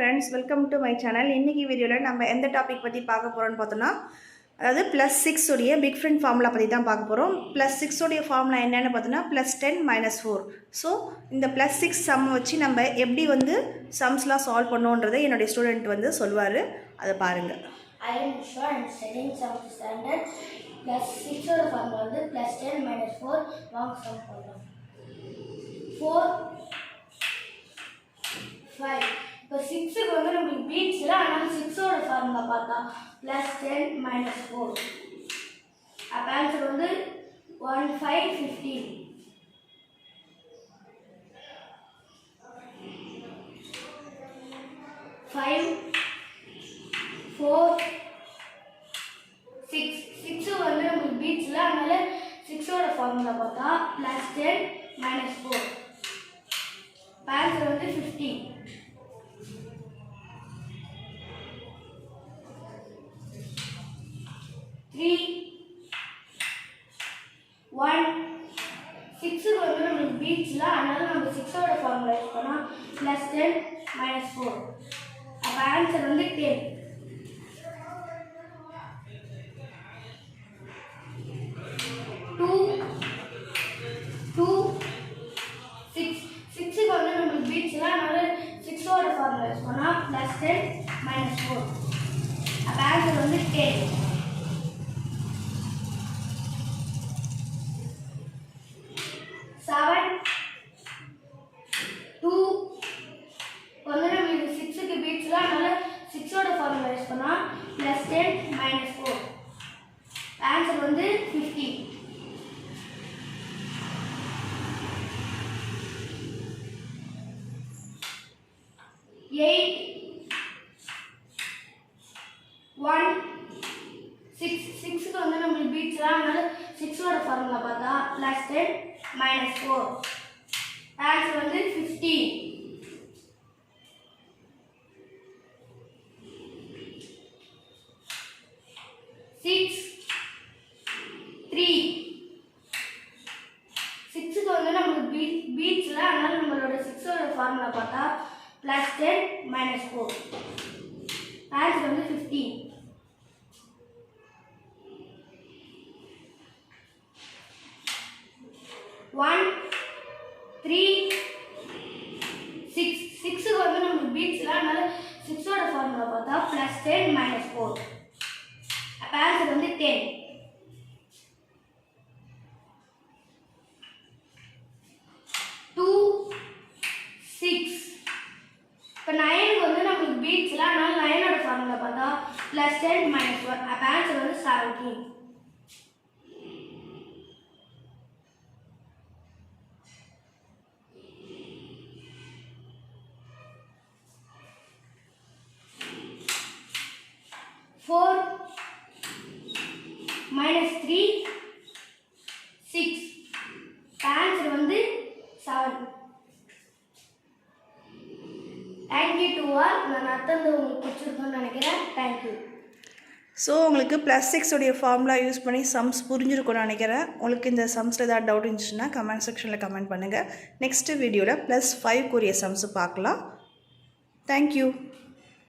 friends, welcome to my channel. இன்னைக்கு வீடியோல நம்ம எந்த டாபிக் பத்தி பார்க்க போறோம்னு பார்த்தோம்னா அதாவது +6 உடைய பிக் ஃப்ரெண்ட் ஃபார்முலா பத்தி தான் பார்க்க போறோம். +6 உடைய ஃபார்முலா என்னன்னு பார்த்தோம்னா +10 - 4. சோ இந்த +6 சம் வச்சு நம்ம எப்படி வந்து சம்ஸ்லாம் சால்வ் பண்ணனும்ன்றதை என்னோட ஸ்டூடண்ட் வந்து சொல்வாரு. அத பாருங்க. I am sure I am studying some standard +6 ஓட ஃபார்முலா வந்து +10 - 4 வாங்க சம் பண்ணலாம். 4 5 இப்போ 6 க்கு வந்து நமக்கு பீட்ஸ்ல அதனால 6 ஓட ஃபார்முலா பார்த்தா +10 - 4 அப்ப ஆன்சர் வந்து 1515 5 4 6 வந்து நமக்கு பீட்ஸ்ல அதனால 6 ஓட ஃபார்முலா பார்த்தா +10 - 4 ஆன்சர் வந்து 15 3 1 6 வந்து நமக்கு பீட்ஸ்ல அதனால நம்ம 6 ஓட ஃபார்முலா யூஸ் பண்ணா +10 - 4 அப்ப ஆன்சர் வந்து 10 2 2 6 க்கு வந்து நமக்கு பீட்ஸ்ல அதனால 6 ஓட ஃபார்முலா யூஸ் பண்ணா +10 - 4 அப்ப ஆன்சர் வந்து 10 7 2 வந்து நமக்கு 6 க்கு பீட்ஸ்ல அதனால 6 ஓட ஃபார்முலா யூஸ் பண்ணா +10 - 4 ஆன்சர் வந்து 50 8 1 6 க்கு வந்து நமக்கு பீட்ஸ்ல அதனால 6 ஓட ஃபார்முலா பார்த்தா +10 - 4 ஆன்சர் வந்து 15 6 3 6 க்கு வந்து நமக்கு பீட்ஸ்ல அதனால நம்மளோட 6 ஓட ஃபார்முலா பார்த்தா +10 - 4 ஆன்சர் வந்து 15 1 3 6 க்கு வந்து நமக்கு பீட்ஸ்ல அதனால 6 ஓட ஃபார்முலா பார்த்தா +10 - 4 அப்ப ஆன்சர் வந்து 10 2 6 இப்போ 9 க்கு வந்து நமக்கு பீட்ஸ்ல அதனால 9 ஓட ஃபார்முலா பார்த்தா +10 - 1 அப்ப ஆன்சர் வந்து 17 4 - 3 6 ஆன்சர் வந்து 7 தேங்க்யூ டு ஆல் நான் அத்தந்து உங்களுக்கு பிடிச்சிருக்கும்னு நினைக்கிறேன் தேங்க்யூ ஸோ உங்களுக்கு +6 உடைய ஃபார்முலா யூஸ் பண்ணி சம்ஸ் புரிஞ்சிருக்கும்னு நினைக்கிறேன். உங்களுக்கு இந்த சம்ஸில் ஏதாவது டவுட் இருந்துச்சுன்னா கமெண்ட் செக்ஷனில் கமெண்ட் பண்ணுங்கள். நெக்ஸ்ட் வீடியோவில் +5 உரிய சம்ஸ் பார்க்கலாம். தேங்க்யூ.